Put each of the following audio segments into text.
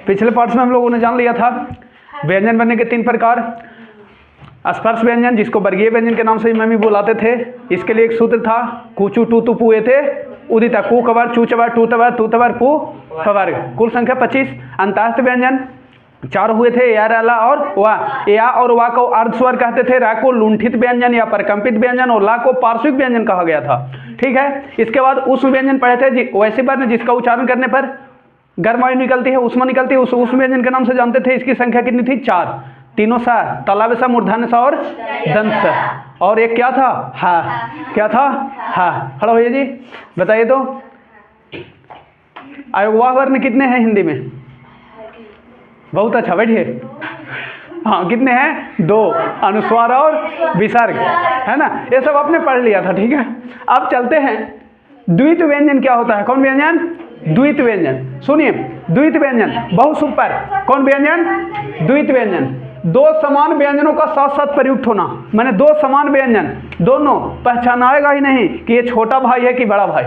पिछले पार्ट्स में हम लोगों ने जान लिया था व्यंजन बनने के 3 प्रकार। स्पर्श व्यंजन, जिसको वर्गीय व्यंजन के नाम से भी बुलाते थे, इसके लिए एक सूत्र था कुचु टू तु पुए थे उदिता कु कवर चू चवर टू तवर तू तवर पु फवर, कुल संख्या 25। अंतःस्थ व्यंजन 4 हुए थे, या रला और वा। या और वा को अर्ध स्वर कहते थे, रा को लुंठित व्यंजन या परकंपित व्यंजन और ला को पार्श्विक व्यंजन कहा गया था। ठीक है, इसके बाद उष्म व्यंजन पढ़े थे, वैसे वर्ण जिसका उच्चारण करने पर गर्म वायु निकलती है, उष्मा निकलती है, उस उष्म व्यंजन के नाम से जानते थे। इसकी संख्या कितनी थी? 4, तीनों सा, तालाब सा, मूर्धन्य सा और दंत सा, और एक क्या था? हा। क्या था? हा। खड़ा होइए जी, बताइए तो अयोगवाह वर्ण कितने हैं हिंदी में? बहुत अच्छा, बैठिए। हाँ, कितने हैं? 2, अनुस्वार और विसर्ग, है ना, ये सब आपने पढ़ लिया था। ठीक है, अब चलते हैं द्वित व्यंजन क्या होता है। कौन व्यंजन? द्वित व्यंजन। सुनिए, द्वित व्यंजन बहुसुख पर कौन व्यंजन? द्वित व्यंजन, 2 समान व्यंजनों का साथ साथ प्रयुक्त होना, माने 2 समान व्यंजन, दोनों पहचानाएगा ही नहीं कि ये छोटा भाई है कि बड़ा भाई।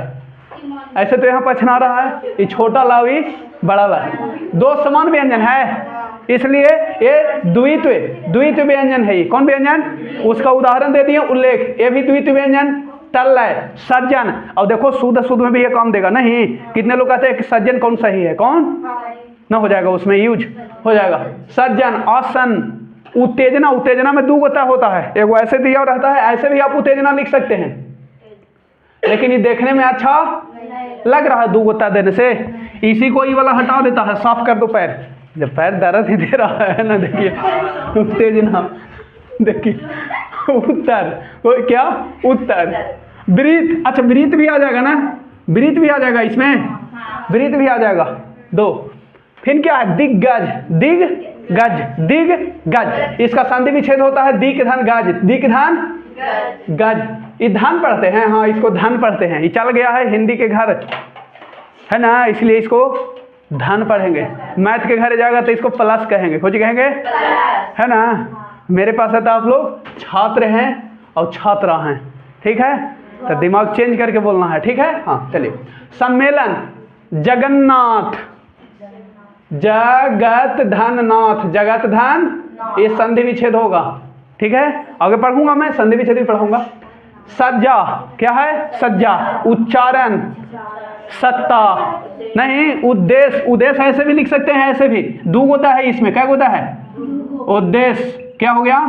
ऐसे तो यहाँ पहचाना रहा है, ये छोटा लावी बड़ा भाई, 2 समान व्यंजन है, इसलिए ये द्वित व्यंजन है। ये कौन व्यंजन? उसका उदाहरण दे दिए, उल्लेख, ये भी द्वित व्यंजन। टल है, सज्जन, और देखो शुद्ध में भी ये काम देगा नहीं। कितने लोग कहते हैं कि सज्जन कौन सही है? कौन ना हो जाएगा, उसमें यूज हो जाएगा सज्जन। आसन, उत्तेजना में 2 गोता होता है, एक वो ऐसे दिया रहता है, ऐसे भी आप उत्तेजना लिख सकते हैं, लेकिन ये देखने में अच्छा लग रहा है 2 गोता देने से। इसी को ये वाला हटा देता है, साफ कर दो पैर, जब पैर दर्द ही दे रहा है ना, देखिए उत्तेजना, देखिए उत्तर, क्या? उत्तर। वृत्त, अच्छा वृत्त भी आ जाएगा ना, वृत्त भी आ जाएगा इसमें, वृत्त भी आ जाएगा 2। फिर क्या है? दिग्गज, दिग्गज, इसका संधि विच्छेद होता है दिक धन गज, दिक धन गज। ये धन पढ़ते हैं, हाँ इसको धन पढ़ते हैं, ये चल गया है हिंदी के घर, है ना, इसलिए इसको धन पढ़ेंगे। मैथ के घर जाएगा तो इसको प्लस कहेंगे, कुछ कहेंगे, है ना। मेरे पास है तो आप लोग छात्र हैं और छात्रा हैं, ठीक है, तो दिमाग चेंज करके बोलना है, ठीक है। हाँ चलिए, सम्मेलन, जगन्नाथ, जगत धन नाथ, जगत धन, ये संधि विच्छेद होगा, ठीक है, आगे पढ़ूंगा मैं, संधि विच्छेद भी पढ़ूंगा। सज्जा, क्या है? सज्जा, उच्चारण, सत्ता नहीं, उद्देश्य, उद्देश्य ऐसे भी लिख सकते हैं, ऐसे भी 2 गोता है इसमें, क्या गोता है? उद्देश्य, क्या हो गया?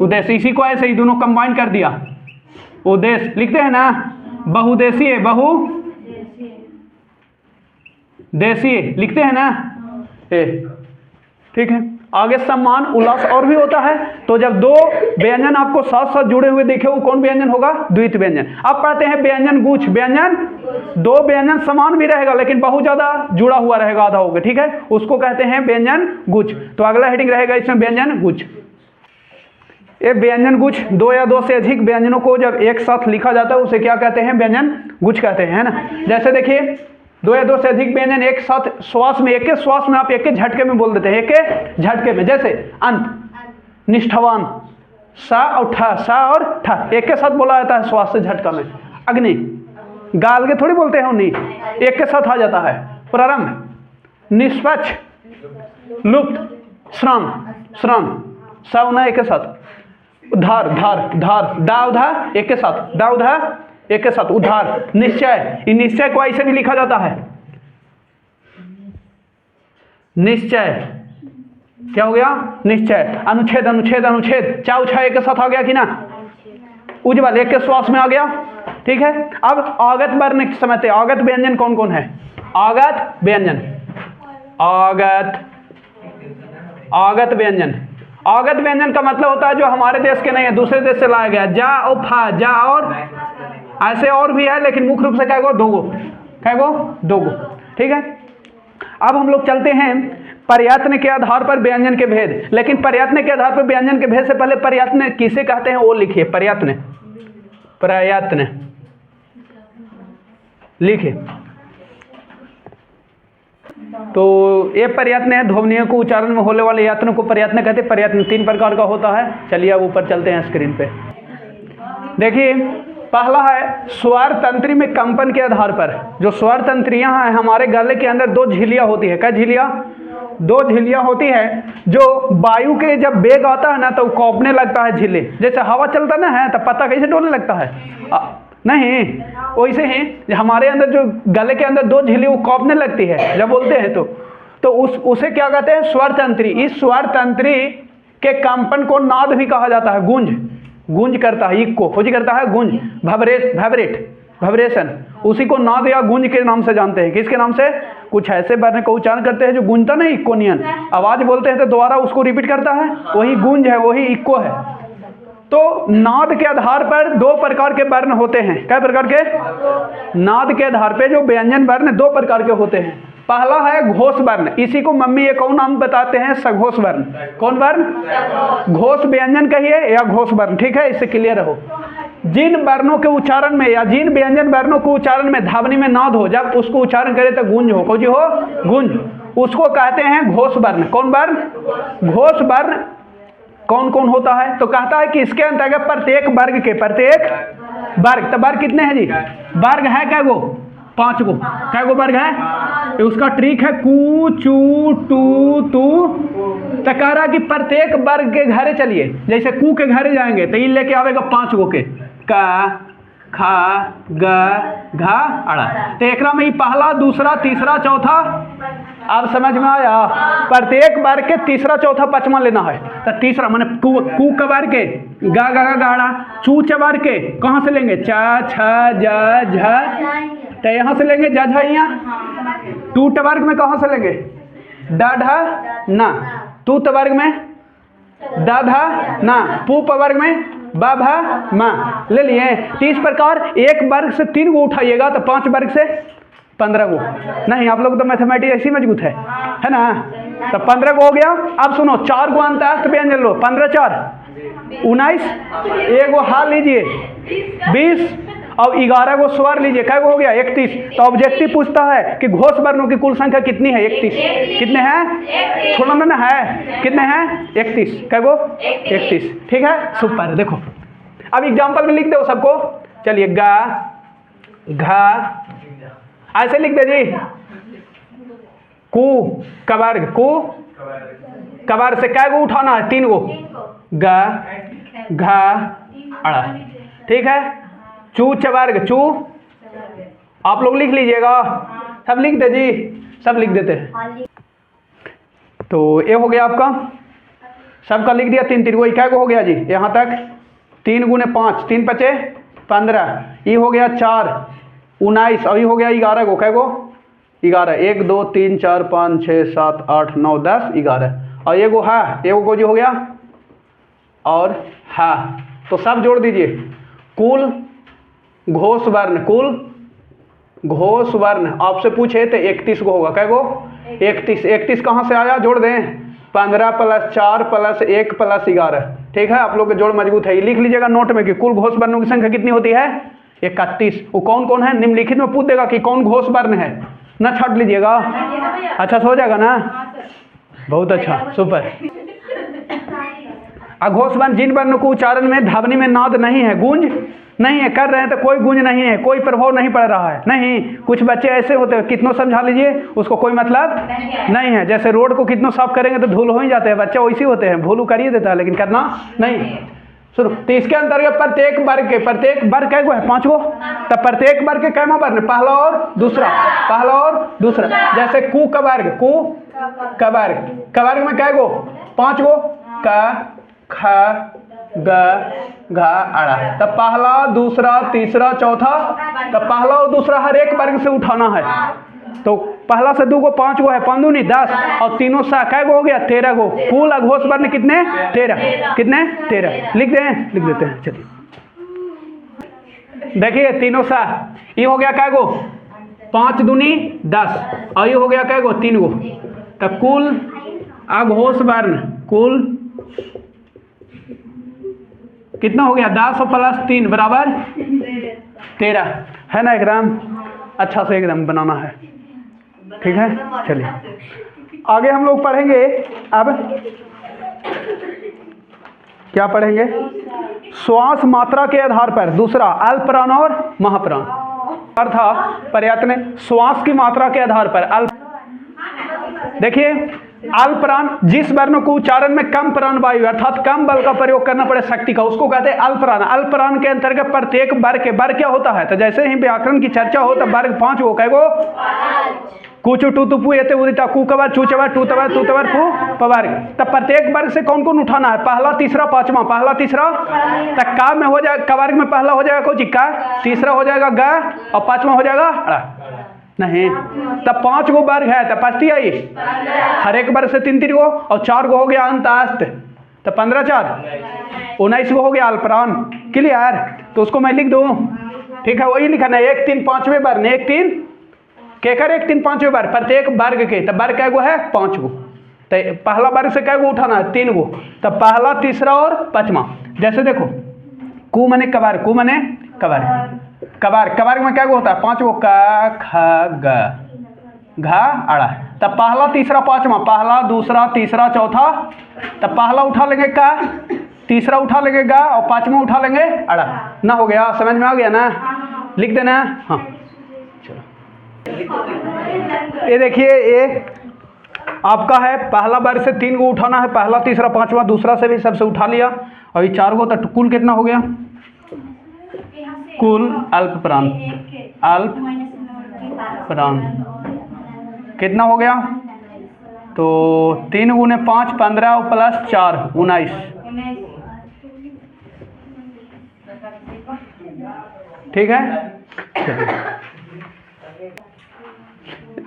उद्देश्य, इसी को ऐसे ही दोनों कंबाइन कर दिया, उद्देश्य लिखते हैं ना। बहुदेशीय, बहुदेशीय लिखते हैं ना, ठीक है। आगे सम्मान, उल्लास और भी होता है। तो जब 2 व्यंजन आपको साथ साथ जुड़े हुए देखे, वो कौन व्यंजन होगा? द्वित व्यंजन। अब पढ़ते हैं व्यंजन गुच्छ, व्यंजन 2 व्यंजन समान भी रहेगा लेकिन बहुत ज्यादा जुड़ा हुआ रहेगा, आधा होगा, ठीक है, उसको कहते हैं व्यंजन गुच्छ। तो अगला हेडिंग रहेगा इसमें व्यंजन गुच्छ। ये व्यंजन गुच्छ 2 या 2 से अधिक व्यंजनों को जब एक साथ लिखा जाता है उसे क्या कहते हैं? व्यंजन गुच्छ कहते हैं, है ना। जैसे देखिए 2 या 2 से अधिक व्यंजन एक साथ श्वास में, एक श्वास में आप एक झटके में बोल देते हैं, एक झटके में। जैसे अंत, निष्ठावान, सा और ठ, सा और ठ एक के साथ बोला जाता है श्वास से, झटका में। अग्नि, गाल के थोड़ी बोलते हैं उन्हीं, एक के साथ आ जाता है। प्रारंभ, निष्पक्ष, लुप्त, श्रम, सवना एक के साथ। उद्धार, धार, दा उधार एक के साथ, दा उधार एक के साथ। उद्धार, निश्चय, इन निश्चय को ऐसे भी लिखा जाता है, निश्चय, क्या हो गया? निश्चय। अनुच्छेद, अनुच्छेद, चा उछा एक के साथ आ गया कि ना। उज्ज्वल एक के श्वास में आ गया, ठीक है। अब आगत वर्ण समझते, आगत व्यंजन कौन कौन है? आगत व्यंजन, आगत व्यंजन, आगत व्यंजन का मतलब होता है जो हमारे देश के नहीं है, दूसरे देश से लाया गया। जा और फा, जा और ऐसे और भी है, लेकिन मुख्य रूप से क्या गो? 2 गो, क्या गो? 2 गो, ठीक है। अब हम लोग चलते हैं प्रयत्न के आधार पर व्यंजन के भेद, लेकिन प्रयत्न के आधार पर व्यंजन के भेद से पहले प्रयत्न किसे कहते हैं वो लिखिए। प्रयत्न, प्रयत्न लिखिए। तो ये प्रयत्न है, ध्वनियों को उच्चारण में होने वाले यत्न को प्रयत्न कहते हैं। प्रयत्न 3 प्रकार का होता है। चलिए अब ऊपर चलते हैं स्क्रीन पे, देखिए। पहला है स्वर तंत्री में कंपन के आधार पर। जो स्वर तंत्रियां हैं हमारे गले के अंदर 2 झिल्लियां होती है। क्या झिल्लियां? दो झिल्लियाँ होती है जो वायु के जब वेग आता है ना तो कौपने लगता है झिल्ली, जैसे हवा चलता ना है तो पत्ता कैसे डोलने लगता है, नहीं वैसे ही हमारे अंदर जो गले के अंदर दो झिल्ली वो कौपने लगती है जब बोलते हैं तो उसे क्या कहते हैं, स्वर तंत्री। इस स्वर तंत्री के कंपन को नाद भी कहा जाता है, गूंज करता है, इको खोजी करता है, गूंज, वाइब्रेशन, उसी को नाद या गूंज के नाम से जानते हैं। किसके नाम से? कुछ ऐसे वर्ण को उच्चारण करते हैं जो गूंजता नहीं, इक्को नियन आवाज बोलते हैं तो दोबारा उसको रिपीट करता है, वही गूंज है, वही इक्को है। तो नाद के आधार पर दो प्रकार के वर्ण होते हैं। क्या प्रकार के? नाद के आधार पे जो व्यंजन वर्ण दो प्रकार के होते हैं। पहला है घोष वर्ण, इसी को मम्मी ये कौन नाम बताते हैं? सघोष वर्ण। कौन वर्ण? घोष व्यंजन कहिए या घोष वर्ण, ठीक है, इससे क्लियर रहो। जिन वर्णों के उच्चारण में या जिन व्यंजन वर्णों के उच्चारण में ध्वनि में नाद हो, जब उसको उच्चारण करे तो गूंज हो, कौन हो? गूंज, उसको कहते हैं घोष वर्ण। कौन वर्ण? घोष वर्ण कौन कौन होता है? तो कहता है कि इसके अंतर्गत प्रत्येक वर्ग के, प्रत्येक वर्ग, तो वर्ग कितने हैं जी? वर्ग है क्या गो? 5 गो। क्या गो वर्ग है? उसका ट्रिक है कू चू टू तू। तो कह रहा कि प्रत्येक वर्ग के घरे चलिए, जैसे कू के घरे जाएंगे तो ये लेके आवेगा 5 गो के, का खा ग घा अड़ा। तो एक में ही पहला, दूसरा, तीसरा, चौथा, अब समझ में आया? प्रत्येक वर्ग के तीसरा, चौथा, पांचवा लेना है। तो तीसरा माने कू कबार के, गा गा गाड़ा, चू चबार के कहाँ से लेंगे? चा छ ज झ, तो यहाँ से लेंगे जा झा, यहाँ टू वर्ग में कहाँ से लेंगे? डा ढा ना, तू वर्ग में दा धा ना, पू वर्ग में बा भा मा, ले लिए। तो इस प्रकार एक वर्ग से 3 गो उठाइएगा तो 5 वर्ग से 15 गो। नहीं, आप लोग तो मैथमेटिक्स ऐसी मजबूत है ना? तो 15 गो हो गया। अब सुनो, 4 गो अंतःस्थ व्यंजन लो, 15 4 19, एगो हाल लीजिए 20 और 11 गो स्वर लीजिए, क्या गो हो गया? 31। तो ऑब्जेक्टिव पूछता है कि घोष वर्णों की कुल संख्या कितनी है? 31। कितने हैं? थोड़ा ना है, कितने हैं? 31। क्या गो? 31। ठीक है, सुपर। देखो अब एग्जाम्पल में लिख दो सबको, चलिए गा घा ऐसे लिख दे जी। कू कवर्ग, कू कवर्ग से क्या गो उठाना है? 3 गो, गा घा अड़ा, ठीक है। चू चवर्ग, चू आप लोग लिख लीजिएगा, सब लिख दे जी, सब लिख देते हैं। तो ये हो गया आपका, सबका लिख दिया 3 3 गो, क्या हो गया जी? यहाँ तक 3 गुने 5, 3 पचे 15, ये हो गया 4 19 और ये हो गया 11 गो, क्या गो? 11, 1 2 3 4 5 6 7 8 9 10 11 और ये गो हा, ये गो जी हो गया और हा। तो सब जोड़ दीजिए, कुल घोष वर्ण, कुल घोष वर्ण आपसे पूछे तो 31 गो होगा। क्या गो? 31। 31 कहाँ से आया? जोड़ दें, 15 + 4 + 1 + 11, ठीक है। आप लोग के जोड़ मजबूत है। लिख लीजिएगा नोट में कि कुल घोष वर्णों की संख्या कितनी होती है? 31। वो कौन कौन है? निम्नलिखित में पूछ देगा कि कौन घोष वर्ण है, ना छाट लीजिएगा। अच्छा से हो जाएगा ना? बहुत अच्छा, सुपर। अघोष वर्ण जिन वर्णों को उच्चारण में ध्वनि में नाद नहीं है, गूंज नहीं है, कर रहे हैं तो कोई गूंज नहीं है, कोई प्रभाव नहीं पड़ रहा है। नहीं, कुछ बच्चे ऐसे होते हैं, कितनों समझा लीजिए उसको कोई मतलब नहीं है। जैसे रोड को कितनों साफ करेंगे तो धूल हो ही जाते हैं, बच्चे वैसे होते हैं, भूल कर ही देता है लेकिन करना नहीं। सुनो, तो इसके अंतर्गत प्रत्येक वर्ग के, प्रत्येक वर्ग कै गो है? 5 गो। तो प्रत्येक वर्ग के कैमा वर्ण? पहला और दूसरा, पहला और दूसरा। जैसे कू का वर्ग, कू का वर्ग, कवर्ग में कै गो? 5 गो, का ख ग घा अड़ा। तो पहला, दूसरा, तीसरा, चौथा, तो पहला और दूसरा हर एक वर्ग से उठाना है। तो पहला से 2 गो, 5 गो है, 5 दूनी 10 और तीनों सा कै गो हो गया? 13 गो। कुल अघोष वर्ण कितने? 13। कितने? 13। लिख दें, लिख देते हैं। चलिए देखिए, तीनों सा ये हो गया कै गो? 5 दूनी 10 और ये हो गया कै गो? 3 गो। तो कुल अघोष वर्ण कुल कितना हो गया? 10 + 3 बराबर 13 है ना? एकदम अच्छा से एकदम बनाना है, ठीक है। चलिए आगे हम लोग पढ़ेंगे। अब क्या पढ़ेंगे? श्वास मात्रा के आधार पर, दूसरा अल्पप्राण और महाप्राण, अर्थात प्रयत्न श्वास की मात्रा के आधार पर। देखिए अल्प प्राण, जिस वर्ण को उच्चारण में कम प्राण वायु अर्थात कम बल का प्रयोग करना पड़े शक्ति का, उसको कहते हैं अल्प प्राण। अल्प प्राण के अंतर्गत प्रत्येक वर्ग क्या होता है, तो जैसे ही व्याकरण की चर्चा हो तब वर्ग 5 हो, कैगो कुचु टू तुपु एते उदिता कुकवर चूचवर टूतवर तूतवर फू पवर्ग। तब प्रत्येक वर्ग से कौन कौन उठाना है, पहला तीसरा पांचवा, पहला तीसरा तक का में हो जाएगा, कवर्ग में पहला हो जाएगा कोई का, तीसरा हो जाएगा ग और पांचवा हो जाएगा नहीं। तब 5 गो वर्ग है, तब 5 आई हर एक वर्ग से 3 गो और 4 गो हो गया अंतःस्थ, तो 15 4 19 गो हो गया अल्परान। क्लियर, तो उसको मैं लिख दूं, ठीक है, वही लिखना है 1 3 5वें वर्ण, 1 3 केकर 1 3 5वें वर्ग प्रत्येक वर्ग के, तब वर्ग कै गो है 5 गो, तो पहला वर्ग से कै गो उठाना है 3 गो, तब पहला तीसरा और पांचवा। जैसे देखो कु मने कबार, कु मने कबार, कबार कबार में क्या गो होता है 5 गो, क ख ग घा अड़ा, तब पहला तीसरा पांचवा, पहला दूसरा तीसरा चौथा, तब पहला उठा लेंगे का, तीसरा उठा लेंगे गा और पांचवा उठा लेंगे अड़ा ना। हो गया, समझ में आ गया ना, लिख देना। हाँ ये देखिए, ये आपका है पहला वर्ग से 3 गो उठाना है, पहला तीसरा पांचवा, दूसरा से भी सबसे उठा लिया और ये 4 गो, तो कुल कितना हो गया, कुल अल्प प्राण, अल्प प्राण कितना हो गया, तो 3 गुने 5 15 प्लस 4 19, ठीक है।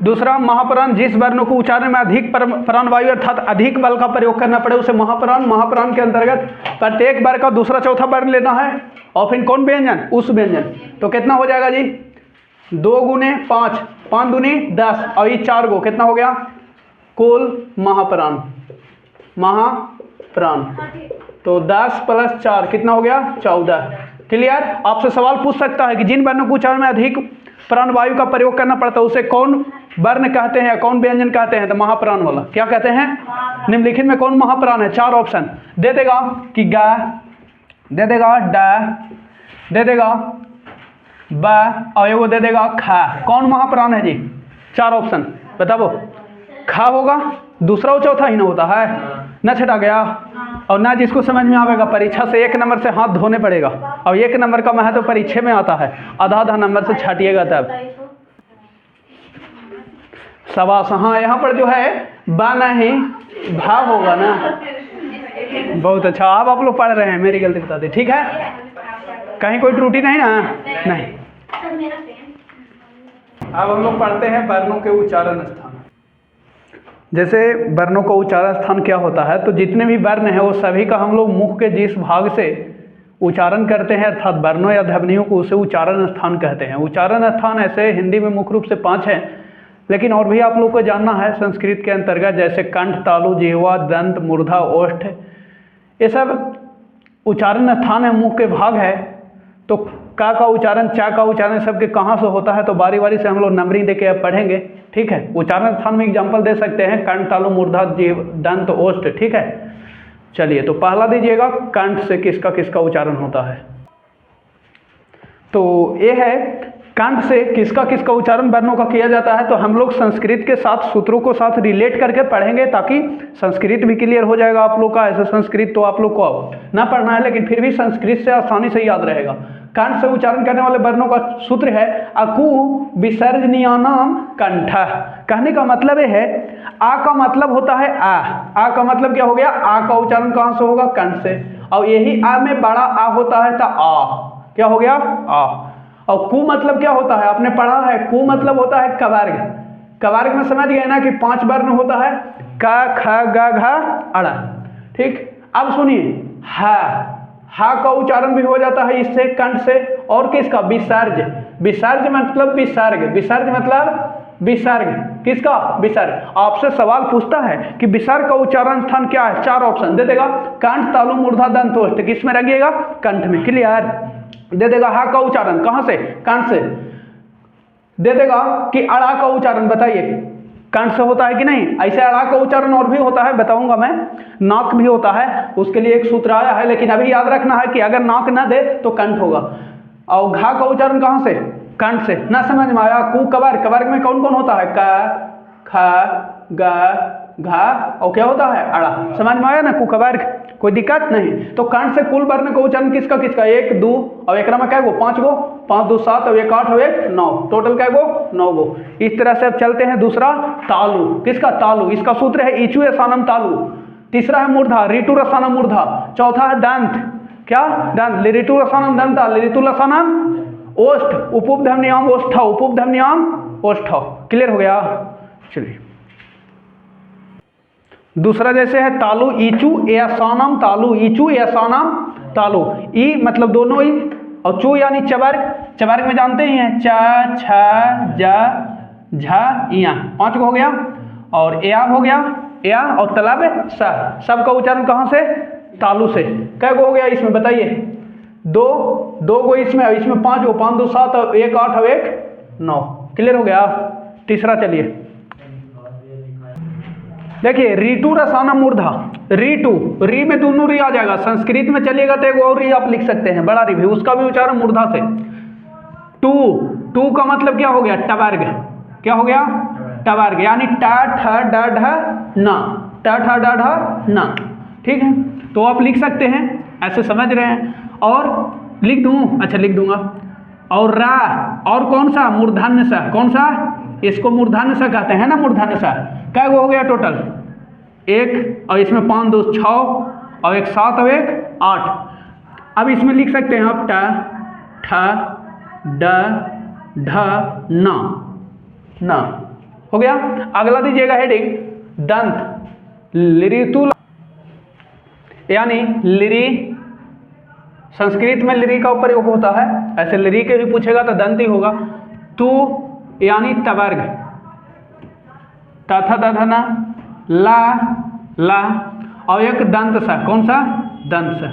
दूसरा महाप्राण, जिस वर्ण को उच्चारण में अधिक प्राणवायु अर्थात अधिक बल का प्रयोग करना पड़े उसे महाप्राण। महाप्राण के अंतर्गत प्रत्येक वर्ग का दूसरा चौथा वर्ण लेना है और फिर कौन व्यंजन, उस व्यंजन, तो कितना हो जाएगा जी 2 गुने 5 5 दूनी 10 और ये 4 गो कितना हो गया, कुल महाप्राण, महाप्राण, तो 10 प्लस 4 कितना हो गया 14। क्लियर, आपसे सवाल पूछ सकता है कि जिन वर्णों को उच्चारण में अधिक प्राणवायु का प्रयोग करना पड़ता है उसे कौन वर्ण कहते हैं, कौन व्यंजन कहते हैं, तो महाप्राण वाला क्या कहते हैं, निम्नलिखित में कौन महाप्राण है, 4 ऑप्शन दे देगा कि गा, दे देगा ड, दे देगा ब और एगो दे देगा खा। कौन महाप्राण है जी, 4 ऑप्शन बताओ। खा होगा, दूसरा और चौथा ही ना होता है, न छटा गया, और ना जिसको समझ में आवेगा परीक्षा से 1 नंबर से हाथ धोने पड़ेगा, और 1 नंबर का महत्व तो परीक्षा में आता है, आधा आधा नंबर से छाटिएगा तब सवास। हाँ यहाँ पर जो है बा नहीं भा होगा ना, बहुत अच्छा, आप लोग पढ़ रहे हैं, मेरी गलती बता दी, ठीक है, कहीं कोई त्रुटि नहीं ना, नहीं। अब हम लोग पढ़ते हैं वर्णों के उच्चारण स्थान। जैसे वर्णों का उच्चारण स्थान क्या होता है, तो जितने भी वर्ण हैं वो सभी का हम लोग मुख के जिस भाग से उच्चारण करते हैं अर्थात वर्णों या ध्वनियों को, उसे उच्चारण स्थान कहते हैं। उच्चारण स्थान ऐसे हिंदी में मुख्य रूप से 5 हैं, लेकिन और भी आप लोग को जानना है संस्कृत के अंतर्गत, जैसे कंठ, तालु, जिह्वा, दंत, मूर्धा, ओष्ठ, ये सब उच्चारण स्थान है, मुख के भाग है। तो का उच्चारण, चा का उच्चारण सबके कहाँ से होता है, तो बारी बारी से हम लोग नंबरिंग देके अब पढ़ेंगे, ठीक है। उच्चारण स्थान में एग्जाम्पल दे सकते हैं, कंठ, तालु, मूर्धा, जिह्वा, दंत, ओष्ठ, ठीक है। चलिए, तो पहला दीजिएगा, कंठ से किसका किसका उच्चारण होता है, तो ये है कंठ से किसका किसका उच्चारण वर्णों का किया जाता है। तो हम लोग संस्कृत के साथ सूत्रों को साथ रिलेट करके पढ़ेंगे, ताकि संस्कृत भी क्लियर हो जाएगा आप लोग का। ऐसे संस्कृत तो आप लोग को ना पढ़ना है, लेकिन फिर भी संस्कृत से आसानी से याद रहेगा। कंठ से उच्चारण करने वाले वर्णों का सूत्र है अकु विसर्जनीयानाम कंठ। कहने का मतलब है, आ का मतलब होता है आ का मतलब क्या हो गया, आ का उच्चारण कहाँ से होगा, कंठ से, और यही आ में बड़ा आ होता है, तो आ क्या हो गया, आ। और कु मतलब क्या होता है, आपने पढ़ा है, कु मतलब होता है कवर्ग। कवर्ग में समझ गए ना कि 5 वर्ण होता है, क ख ग घ अड़ा, ठीक। अब सुनिए, हा का उच्चारण भी हो जाता है इससे, कंठ से, और किसका, विसर्ज। विसर्ज मतलब विसर्ग, विसर्ज मतलब विसर्ग, किसका, विसर्ग। आपसे सवाल पूछता है कि विसर्ग का उच्चारण स्थान क्या है, 4 ऑप्शन दे देगा, कंठ, तालु, मूर्धा, दंत, ओष्ठ, किस में रखिएगा, कंठ में। क्लियर, दे देगा हा का उच्चारण कहां से, कंठ से। दे देगा कि अड़ा का उच्चारण बताइए कंठ से होता है कि नहीं। ऐसे अड़ा का उच्चारण और भी होता है, बताऊंगा मैं, नाक भी होता है, उसके लिए एक सूत्र आया है, लेकिन अभी याद रखना है कि अगर नाक ना दे तो कंठ होगा। और घा का उच्चारण कहां से, कंठ से। ना समझ में आया, कु कवर्ग, कवर्ग में कौन कौन होता है, क ख ग घा और क्या होता है अड़ा। समझ में आया ना कुकवर्ग, कोई दिक्कत नहीं। तो कंठ से कुल वर्ण का उच्चारण किसका किसका, 1 2 और एक में क्या गो 5 गो, 5 2 7 और 1 8 और 1 9, टोटल क्या गो 9 गो। इस तरह से अब चलते हैं दूसरा तालु, किसका तालु, इसका सूत्र है इचु एसानम तालु। तीसरा है मूर्धा, ऋतु रसानम मूर्धा। चौथा है दंत, क्या दंत, ऋतु रसानम दंता, ऋतु रसानम ओष्ठ, उपउपध्वनियाम ओष्ठ, उपउपध्वनियाम ओष्ठ। क्लियर हो गया। चलिए दूसरा जैसे है तालु ईचु एसानम तालु, ईचु एसानम तालु। ई मतलब दोनों ई और चू यानी चवर्ग, चवर्ग में जानते ही हैं च छ ज झ इया, 5 को हो गया। और या हो गया या और तलब स, सबका उच्चारण कहाँ से, तालु से। कै गो हो गया इसमें बताइए, 2 गो इसमें, और इसमें 5 गो, 5 2 7 और 1 8 और 1 9। क्लियर हो गया। तीसरा चलिए देखिए ऋतु रसाना मूर्धा, ऋतु री में दोनों री आ जाएगा। संस्कृत में चलिएगा तो एक और री आप लिख सकते हैं, बड़ा री भी, उसका भी उच्चारण मूर्धा से। टू का मतलब क्या हो गया, टवर्ग, क्या हो गया टवर्ग, यानी ट ठ ड ढ न, ट ठ ड ढ न। ठीक है, तो आप लिख सकते हैं, ऐसे समझ रहे हैं। और लिख दूं, अच्छा लिख दूंगा। और रा, और कौन सा, मूर्धन्य सा, कौन सा, इसको मूर्धन्य सा कहते हैं ना, मूर्धन्य सा। क्या वो हो गया टोटल 1 और इसमें 5 2 6 और 1 7 और 1 8। अब इसमें लिख सकते हैं आप ट ठ ड ढ न हो गया। अगला दीजिएगा हेडिंग दंत लिरितु, यानी लिरी, संस्कृत में लिरी का प्रयोग होता है, ऐसे लिरी के भी पूछेगा तो दंत ही होगा। तू यानी तवर्ग, तथा दधना ला और एक दंत सा, कौन सा, दंत सा।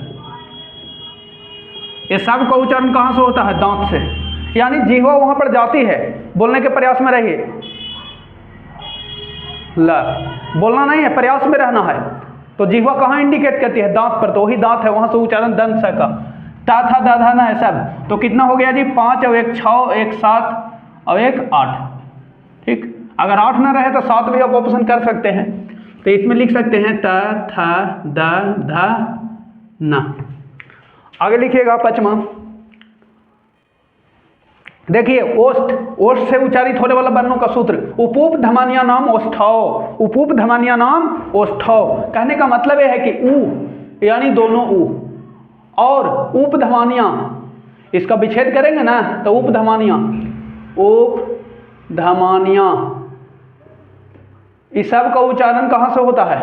ये सब का उच्चारण कहाँ से होता है, दांत से, यानी जिह्वा वहां पर जाती है, बोलने के प्रयास में रहिए। ला बोलना नहीं है, प्रयास में रहना है। तो जिह्वा कहाँ इंडिकेट करती है, दांत पर, तो वही दांत है, वहां से उच्चारण दंत सा का। ता था दाधा ना है सब। तो कितना हो गया जी, 5 और 1 6 1 7 और 1 8। ठीक, अगर 8 ना रहे तो 7 भी आप ऑप्शन कर सकते हैं। तो इसमें लिख सकते हैं त थ द ध न। आगे लिखिएगा 5वां, देखिए ओष्ठ, ओष्ठ से उच्चारित होने वाला वर्णों का सूत्र, उपूप धमानिया नाम ओष्ठौ, उपूप धमानिया नाम ओष्ठौ। कहने का मतलब यह है कि ऊ यानी दोनों ऊ और उप धमानिया, इसका विच्छेद करेंगे ना तो उप धमानिया, उप धमानिया, इस सब का उच्चारण कहाँ से होता है,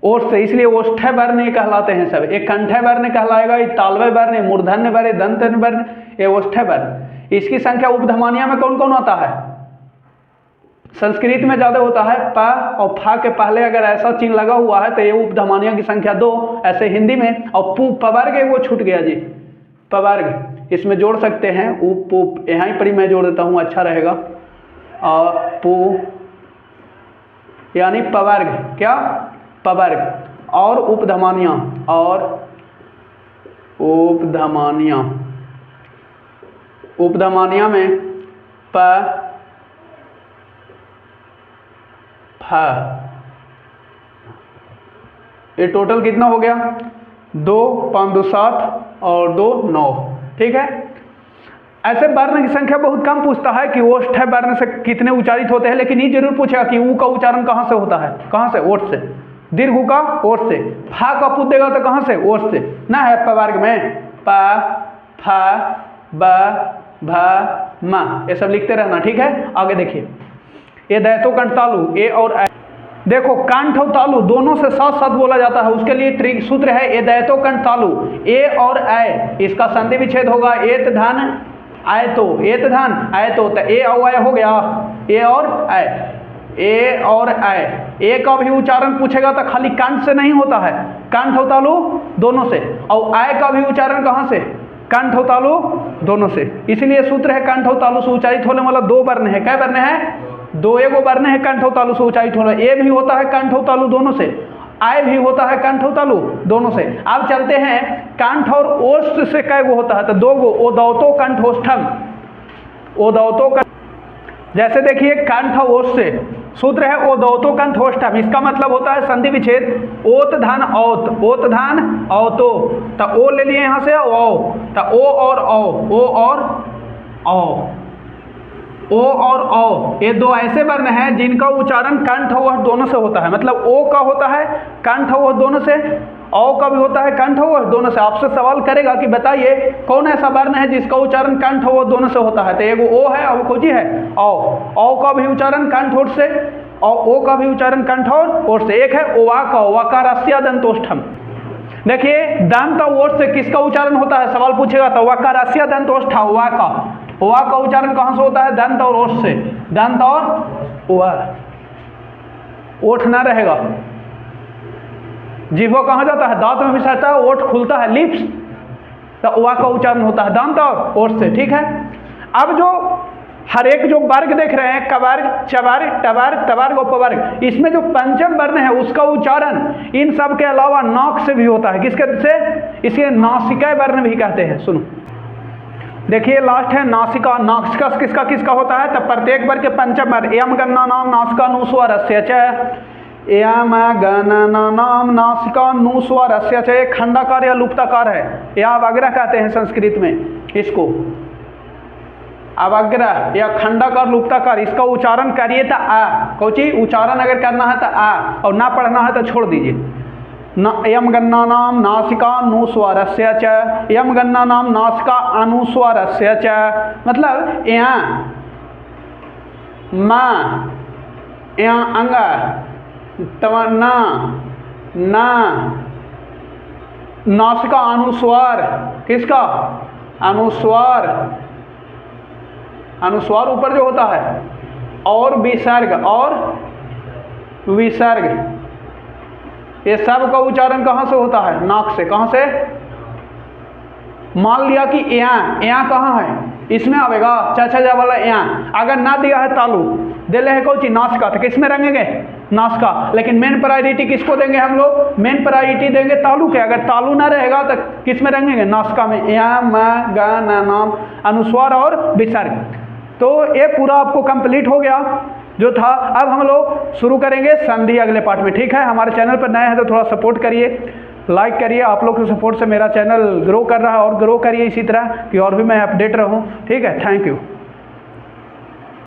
ओष्ठ से। इसलिए ओष्ठय वर्ण कहलाते हैं सब। एक कंठय वर्ण कहलाएगा, एक तालवय वर्ण, मूर्धन्य वर्ण, दंतन्य वर्ण, ये ओष्ठय वर्ण। इसकी संख्या उपधमानिया में कौन कौन आता है, संस्कृत में ज्यादा होता है प और फा के पहले अगर ऐसा चिन्ह लगा हुआ है तो ये उपधमानिया की संख्या 2, ऐसे हिंदी में। और पू पवर्ग वो छूट गया जी, पवर्ग इसमें जोड़ सकते हैं, उप उप यहाँ पर ही मैं जोड़ देता हूँ, अच्छा रहेगा। और पू यानी पवर्ग, क्या पवर्ग, और उपधमानिया, और उपधमानिया, उपधमानिया में प फ, ये टोटल कितना हो गया, 2 5 2 7 और 2 9। ठीक है, ऐसे वर्ण की संख्या बहुत कम पूछता है कि ओष्ठ वर्ण से कितने उच्चारित होते हैं, लेकिन ये जरूर पूछेगा कि ऊ का उच्चारण कहाँ से होता है, कहाँ से, ओठ से। दीर्घ का ओठ से, फा का पूछ देगा तो कहाँ से, ओठ से ना है पवर्ग में, प फ ब भ म, ये सब लिखते रहना। ठीक है, आगे देखिए, ये दैतो कंठ तालु, ए और ऐ। देखो कंठ और तालु दोनों से साथ साथ बोला जाता है, उसके लिए ट्रिक सूत्र है ए दैतो कंठ तालु, ए और ऐ, इसका संधि विच्छेद होगा एत धन आय तो, एत धन आय तो ए और ऐ हो गया, ए और ऐ, ए और ऐ। ए का भी उच्चारण पूछेगा तो खाली कंठ से नहीं होता है, कंठ और तालु दोनों से। और ऐ का भी उच्चारण कहाँ से, कंठ और तालु दोनों से। इसलिए सूत्र है कंठ और तालु से उच्चारित होने वाला 2 वर्ण है। क्या वर्ण है, 2 एगो वर्ण है कंठ और तालु से उच्चारित होने वाला। ए भी होता है कंठ और तालु दोनों से, आय भी होता है कंठ और तालु दोनों से। अब चलते हैं कंठ और ओष्ठ से कै गो होता है, तो 2 गो, ओदौतो कंठोष्ठम, ओदौतो कंठ। जैसे देखिए कंठ और ओष्ठ से सूत्र है ओदौतो कंठोष्ठम। इसका मतलब होता है संधि विच्छेद ओत धन औत, ओत धन औतो। तो ओ ले लिए यहाँ से ओ, तो ओ और ओ और औ, ये दो ऐसे वर्ण हैं जिनका उच्चारण कंठ वह दोनों से होता है। मतलब ओ का होता है कंठ वह दोनों से, औ का भी होता है कंठ वह दोनों से। आपसे सवाल करेगा कि बताइए कौन ऐसा वर्ण है जिसका उच्चारण कंठ वह दोनों से होता है, तो एगो ओ है और कोई है औ का भी उच्चारण कंठ ओठ से और ओ का भी उच्चारण कंठ और ओठ से। एक है ओवा का, वकारस्य दंतोष्ठम। देखिए दंत और ओठ से किसका उच्चारण होता है, सवाल पूछेगा तो वकारस्य दंतोष्ठा, ओवा का उच्चारण कहाँ से होता है, दंत और ओठ से। दंत और ओवा, ओठ ना रहेगा, जिह्वा कहाँ जाता है, दांत में फिसलता है, ओठ खुलता है, लिप्स, तो ओवा का उच्चारण होता है दंत और ओठ से। ठीक है, अब जो हर एक जो वर्ग देख रहे हैं, कवर्ग, चवर्ग, टवर्ग, तवर्ग और पवर्ग, इसमें जो पंचम वर्ण है उसका उच्चारण इन सब के अलावा नाक से भी होता है। किसके से, इसे नासिका वर्ण भी कहते हैं। सुनो, देखिए लास्ट है नासिका। नासिका किसका किसका होता है, तो प्रत्येक वर्ग के पंचम वर्ण यम गणना नाम नासिका नुस्वरस्य च, यम गणना नाम नासिका नुस्वरस्य च। एक खंडाकार या लुप्ताकार है, या अवग्रह कहते हैं संस्कृत में इसको, अवग्रह या खंडाकार लुप्ताकार। इसका उच्चारण करिए तो आ, कोची उच्चारण अगर करना है तो आ, और ना पढ़ना है तो छोड़ दीजिए। यम गणना नाम नासिका अनुस्वारस्य च, यम गणना नाम नासिका अनुस्वारस्य च। मतलब यहाँ माँ, यहाँ अंग, तवन्ना ना, नासिका अनुस्वार, किसका अनुस्वार, अनुस्वार ऊपर जो होता है, और विसर्ग, और विसर्ग, ये सब का उच्चारण कहाँ से होता है, नाक से। कहाँ से, मान लिया कि यहाँ कहाँ है, इसमें आवेगा चाचा वाला यहाँ। अगर ना दिया है तालु, दे ले है कौची नासिका, तो किस में रंगेंगे, नासिका। लेकिन मेन प्रायोरिटी किसको देंगे हम लोग, मेन प्रायोरिटी देंगे तालु के। अगर तालु ना रहेगा तो किस में रंगेंगे, नासिका में। यहाँ म ग न नाम अनुस्वार और विसर्ग। तो ये पूरा आपको कंप्लीट हो गया जो था। अब हम लोग शुरू करेंगे संधि अगले पार्ट में। ठीक है, हमारे चैनल पर नए हैं तो थोड़ा सपोर्ट करिए, लाइक करिए। आप लोग के सपोर्ट से मेरा चैनल ग्रो कर रहा है, और ग्रो करिए इसी तरह कि और भी मैं अपडेट रहूं। ठीक है, थैंक यू।